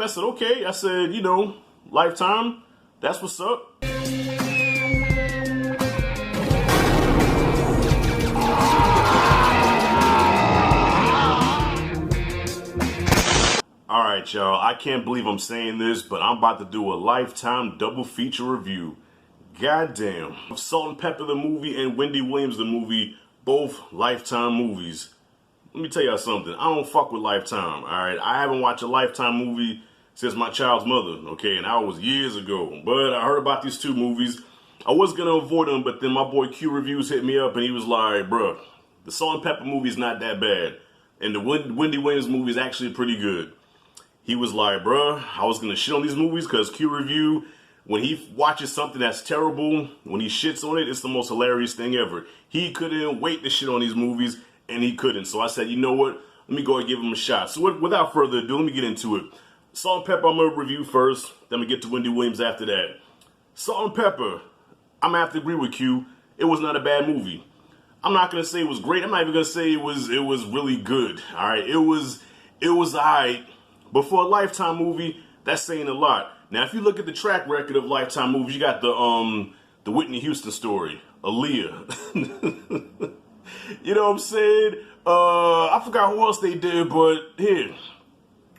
shocked. I said, okay. I said, Lifetime, that's what's up. Alright, y'all, I can't believe I'm saying this, but I'm about to do a Lifetime double feature review. Goddamn. Salt-N-Pepa the movie and Wendy Williams the movie, both Lifetime movies. Let me tell y'all something. I don't fuck with Lifetime, alright? I haven't watched a Lifetime movie since my child's mother, okay? And that was years ago. But I heard about these two movies. I was gonna avoid them, but then my boy Q Reviews hit me up and he was like, bruh, the Salt-N-Pepa movie is not that bad. And the Wendy Williams movie is actually pretty good. He was like, bruh, I was going to shit on these movies because Q Review, when he watches something that's terrible, when he shits on it, it's the most hilarious thing ever. He couldn't wait to shit on these movies, and he couldn't. So I said, you know what? Let me go and give him a shot. So without further ado, let me get into it. Salt-N-Pepa, I'm going to review first. Then I'm going to get to Wendy Williams after that. Salt-N-Pepa, I'm going to have to agree with Q. It was not a bad movie. I'm not going to say it was great. I'm not even going to say it was really good. All right? It was all right. But for a Lifetime movie, that's saying a lot. Now, if you look at the track record of Lifetime movies, you got the Whitney Houston story, Aaliyah. You know what I'm saying? I forgot who else they did, but here,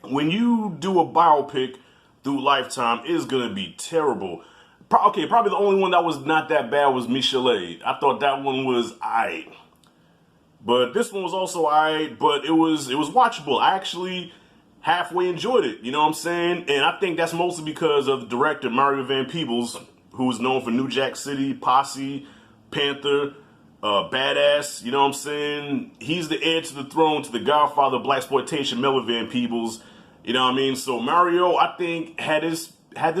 when you do a biopic through Lifetime, it's gonna be terrible. Okay, probably the only one that was not that bad was Michelle. I thought that one was aight. But this one was also aight, but it was watchable. I actually halfway enjoyed it, you know what I'm saying? And I think that's mostly because of the director, Mario Van Peebles, who's known for New Jack City, Posse, Panther, Badass, you know what I'm saying? He's the heir to the throne to the godfather of blaxploitation, Melvin Van Peebles, you know what I mean? So Mario, I think, had this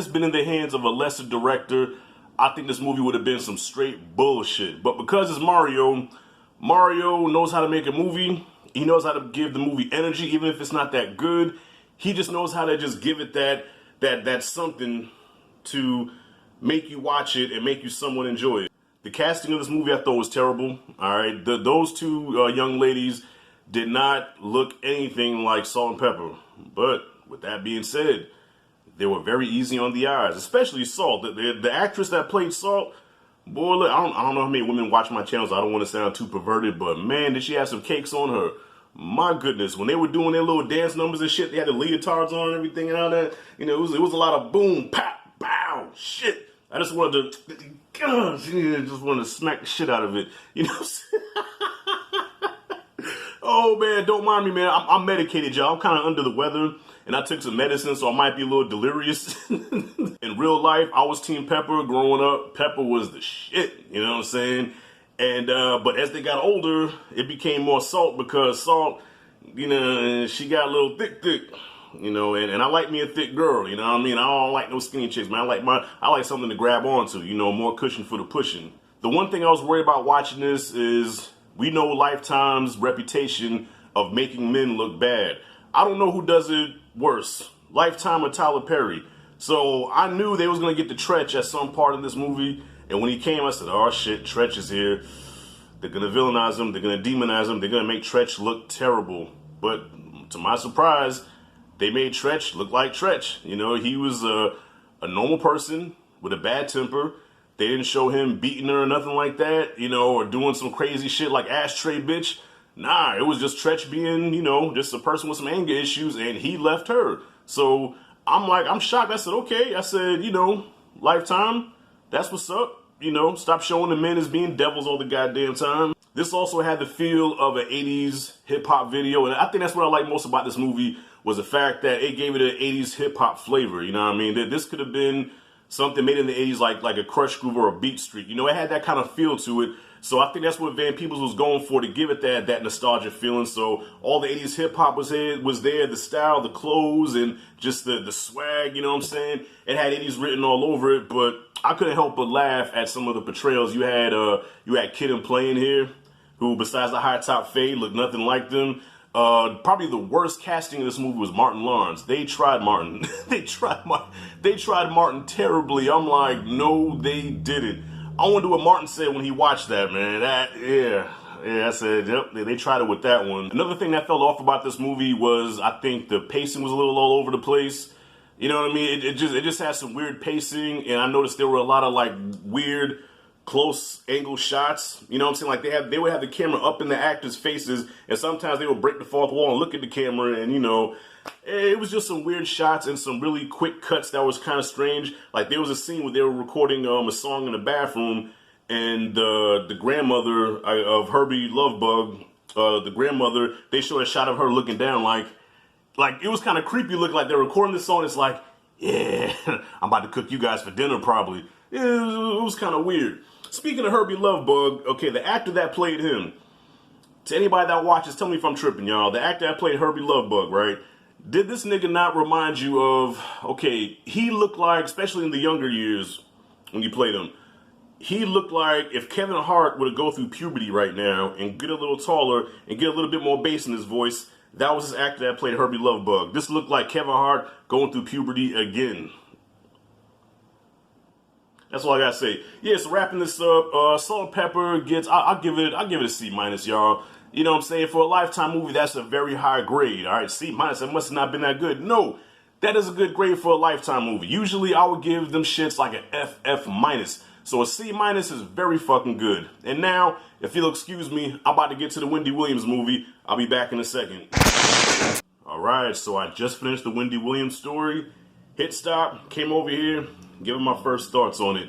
been in the hands of a lesser director, I think this movie would have been some straight bullshit. But because it's Mario knows how to make a movie. He knows how to give the movie energy, even if it's not that good. He just knows how to just give it that something to make you watch it and make you somewhat enjoy it. The casting of this movie I thought was terrible. All right, those two young ladies did not look anything like Salt-N-Pepa. But with that being said, they were very easy on the eyes, especially Salt. The actress that played Salt. Boy, look, I don't know how many women watch my channels. I don't want to sound too perverted, but man, did she have some cakes on her. My goodness, when they were doing their little dance numbers and shit, they had the leotards on and everything and all that. You know, it was a lot of boom, pop, bow, shit. I just wanted to, just wanted to smack the shit out of it. You know what I'm saying? Oh man, don't mind me, man. I'm medicated, y'all. I'm kind of under the weather. And I took some medicine, so I might be a little delirious. In real life, I was Team Pepper growing up. Pepper was the shit, you know what I'm saying? And, but as they got older, it became more Salt because Salt, you know, she got a little thick, you know, and I like me a thick girl, you know what I mean? I don't like no skinny chicks, man. I like something to grab onto, you know, more cushion for the pushing. The one thing I was worried about watching this is we know Lifetime's reputation of making men look bad. I don't know who does it worse, Lifetime or Tyler Perry. So I knew they was going to get the Tretch at some part of this movie. And when he came, I said, oh shit, Tretch is here. They're going to villainize him. They're going to demonize him. They're going to make Tretch look terrible. But to my surprise, they made Tretch look like Tretch. You know, he was a normal person with a bad temper. They didn't show him beating her or nothing like that, you know, or doing some crazy shit like ashtray bitch. Nah, it was just Tretch being, you know, just a person with some anger issues, and he left her. So I'm shocked. I said, okay. I said, you know, Lifetime, that's what's up. You know, stop showing the men as being devils all the goddamn time. This also had the feel of an 80s hip-hop video, and I think that's what I like most about this movie was the fact that it gave it an 80s hip-hop flavor, you know what I mean? That this could have been something made in the 80s like a Crush Groove or a Beat Street. You know, it had that kind of feel to it. So I think that's what Van Peebles was going for, to give it that nostalgia feeling. So all the 80s hip-hop was there, the style, the clothes, and just the swag, you know what I'm saying? It had 80s written all over it, but I couldn't help but laugh at some of the portrayals. You had Kid and Play in here, who besides the high top fade looked nothing like them. Probably the worst casting in this movie was Martin Lawrence. They tried Martin. they tried Martin terribly. I'm like, no, they didn't. I wonder what Martin said when he watched that, man. Yeah, I said, yep, they tried it with that one. Another thing that fell off about this movie was I think the pacing was a little all over the place. You know what I mean? It just has some weird pacing, and I noticed there were a lot of like weird close angle shots. You know what I'm saying? Like they would have the camera up in the actors' faces, and sometimes they would break the fourth wall and look at the camera, and it was just some weird shots and some really quick cuts that was kind of strange. Like there was a scene where they were recording a song in the bathroom, and the grandmother of Herbie Lovebug, the grandmother, they showed a shot of her looking down like it was kind of creepy looking, like they're recording this song. It's like, yeah, I'm about to cook you guys for dinner probably. It was kind of weird. Speaking of Herbie Lovebug, okay, the actor that played him, to anybody that watches, tell me if I'm tripping, y'all. The actor that played Herbie Lovebug, right? Did this nigga not remind you of, okay, he looked like, especially in the younger years when you played him, he looked like if Kevin Hart were to go through puberty right now and get a little taller and get a little bit more bass in his voice. That was his actor that played Herbie Lovebug. This looked like Kevin Hart going through puberty again. That's all I gotta say. Yeah, so wrapping this up, Salt-N-Pepa gets, I'll give it a C minus, y'all. You know what I'm saying? For a Lifetime movie, that's a very high grade. All right, C minus. It must have not been that good. No, that is a good grade for a Lifetime movie. Usually, I would give them shits like an F minus. So a C minus is very fucking good. And now, if you'll excuse me, I'm about to get to the Wendy Williams movie. I'll be back in a second. Alright, so I just finished the Wendy Williams story. Hit stop, came over here, giving my first thoughts on it.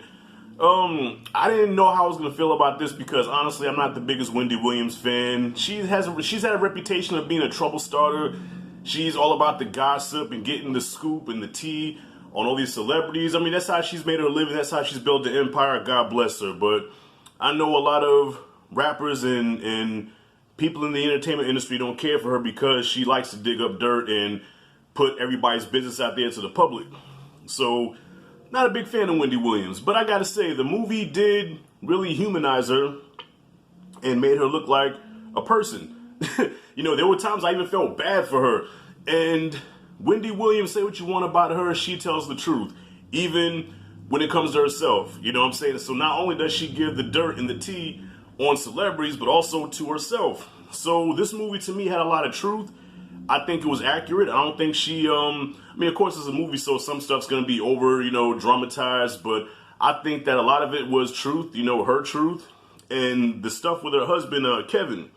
I didn't know how I was going to feel about this because honestly, I'm not the biggest Wendy Williams fan. She's had a reputation of being a trouble starter. She's all about the gossip and getting the scoop and the tea on all these celebrities. I mean, that's how she's made her living. That's how she's built the empire. God bless her. But I know a lot of rappers and people in the entertainment industry don't care for her because she likes to dig up dirt and put everybody's business out there to the public. So, not a big fan of Wendy Williams. But I gotta say, the movie did really humanize her and made her look like a person. There were times I even felt bad for her. And Wendy Williams, say what you want about her, she tells the truth, even when it comes to herself. You know what I'm saying? So not only does she give the dirt and the tea on celebrities, but also to herself. So this movie to me had a lot of truth. I think it was accurate. I don't think she, of course it's a movie, so some stuff's going to be over, dramatized, but I think that a lot of it was truth, her truth, and the stuff with her husband, Kevin.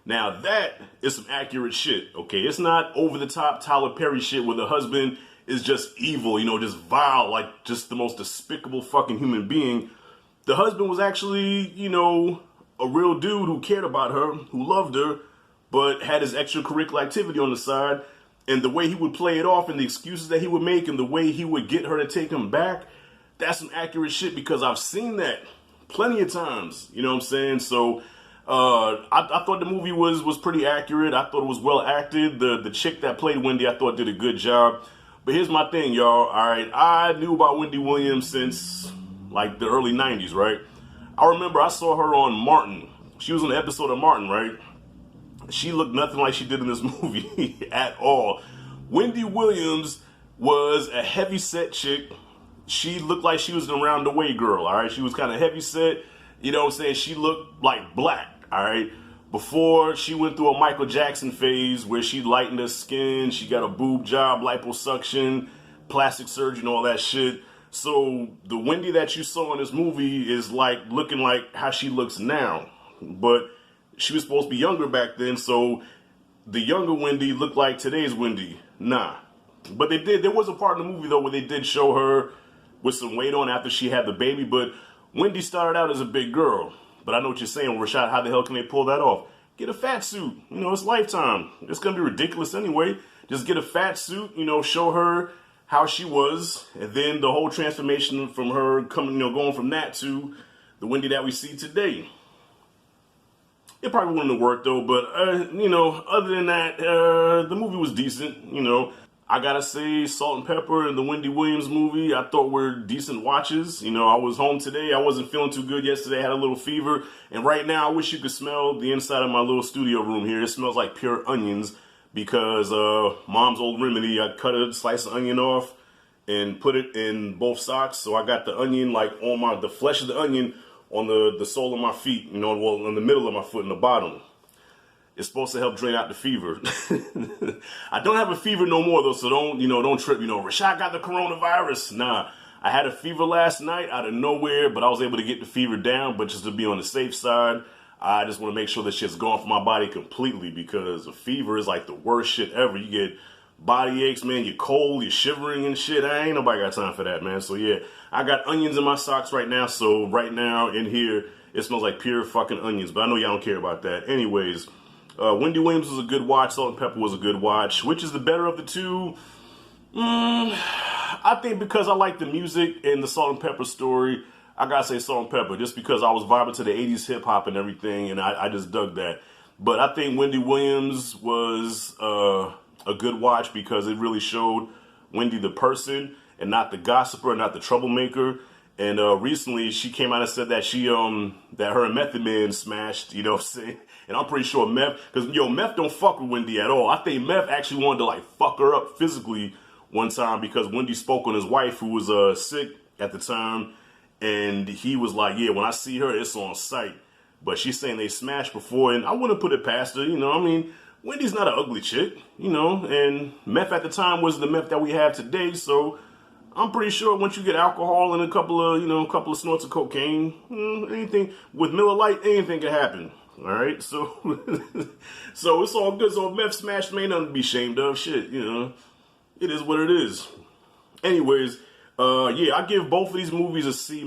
Now that is some accurate shit, okay? It's not over-the-top Tyler Perry shit where the husband is just evil, just vile, like just the most despicable fucking human being. The husband was actually, a real dude who cared about her, who loved her, but had his extracurricular activity on the side. And the way he would play it off and the excuses that he would make and the way he would get her to take him back, that's some accurate shit because I've seen that plenty of times. You know what I'm saying? So I thought the movie was pretty accurate. I thought it was well acted. The chick that played Wendy, I thought did a good job. But here's my thing, y'all. All right, I knew about Wendy Williams since like the early 90s, right? I remember I saw her on Martin. She was on an episode of Martin, right? She looked nothing like she did in this movie at all. Wendy Williams was a heavy-set chick. She looked like she was an around-the-way girl, all right? She was kind of heavy-set. You know what I'm saying? She looked like black, all right? Before she went through a Michael Jackson phase where she lightened her skin, she got a boob job, liposuction, plastic surgery, and all that shit. So the Wendy that you saw in this movie is like looking like how she looks now. But she was supposed to be younger back then, so the younger Wendy looked like today's Wendy. Nah. But they did. There was a part in the movie, though, where they did show her with some weight on after she had the baby. But Wendy started out as a big girl. But I know what you're saying, Rashad. How the hell can they pull that off? Get a fat suit. It's Lifetime. It's going to be ridiculous anyway. Just get a fat suit, show her how she was. And then the whole transformation from her coming, going from that to the Wendy that we see today. It probably wouldn't have worked though, but, other than that, the movie was decent, I gotta say, Salt-N-Pepa and the Wendy Williams movie, I thought were decent watches. I was home today, I wasn't feeling too good yesterday, I had a little fever, and right now I wish you could smell the inside of my little studio room here. It smells like pure onions, because Mom's old remedy, I cut a slice of onion off and put it in both socks, so I got the onion like on the flesh of the onion on the sole of my feet, well, in the middle of my foot and the bottom. It's supposed to help drain out the fever. I don't have a fever no more though, so don't trip. Rashad got the coronavirus. Nah, I had a fever last night out of nowhere, but I was able to get the fever down. But just to be on the safe side, I just want to make sure that shit's gone from my body completely, because a fever is like the worst shit ever. You get body aches, man. You're cold, you're shivering and shit. Ain't nobody got time for that, man. So yeah, I got onions in my socks right now. So right now in here, it smells like pure fucking onions. But I know y'all don't care about that. Anyways, Wendy Williams was a good watch. Salt-N-Pepa was a good watch. Which is the better of the two? I think because I like the music and the Salt-N-Pepa story, I gotta say Salt-N-Pepa, just because I was vibing to the 80s hip hop and everything, and I just dug that. But I think Wendy Williams was a good watch because it really showed Wendy the person and not the gossiper, not the troublemaker. And recently she came out and said that that her and Method Man smashed, you know what I'm saying? And I'm pretty sure Meth, because Meth don't fuck with Wendy at all. I think Meth actually wanted to like fuck her up physically one time because Wendy spoke on his wife who was sick at the time. And he was like, yeah, when I see her, it's on sight. But she's saying they smashed before, and I wouldn't put it past her, I mean, Wendy's not an ugly chick, and Meth at the time was the Meth that we have today, so I'm pretty sure once you get alcohol and a couple of snorts of cocaine, anything, with Miller Lite, anything can happen, alright? So, so it's all good. So Meth smashed, ain't nothing to be ashamed of, shit, it is what it is. Anyways, yeah, I give both of these movies a C-.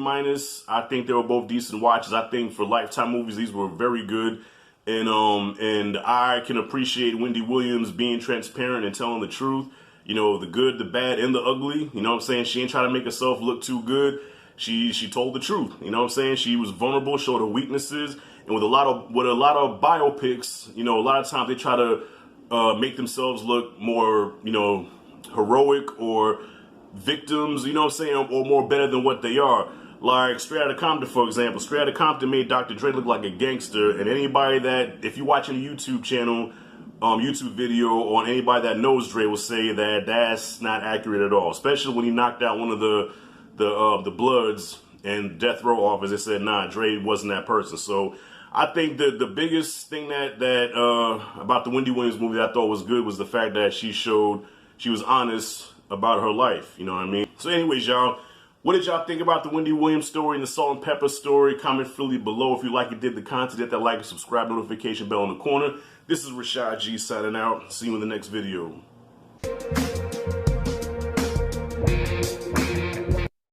I think they were both decent watches. I think for Lifetime movies, these were very good. And I can appreciate Wendy Williams being transparent and telling the truth. The good, the bad, and the ugly. You know what I'm saying? She ain't trying to make herself look too good. She told the truth. You know what I'm saying? She was vulnerable, showed her weaknesses. And with a lot of biopics, a lot of times they try to make themselves look more, heroic or victims, you know what I'm saying, or more better than what they are. Like Straight Outta Compton, for example. Straight Outta Compton made Dr. Dre look like a gangster, and anybody that, if you're watching a YouTube channel, YouTube video, or anybody that knows Dre will say that that's not accurate at all. Especially when he knocked out one of the Bloods and Death Row office. They said, nah, Dre wasn't that person. So I think the biggest thing that about the Wendy Williams movie that I thought was good was the fact that she was honest about her life, you know what I mean? So anyways, y'all, what did y'all think about the Wendy Williams story and the Salt-N-Pepa story? Comment freely below. If you like it, did the content, hit that like and subscribe, notification bell in the corner. This is Rashad G signing out. See you in the next video.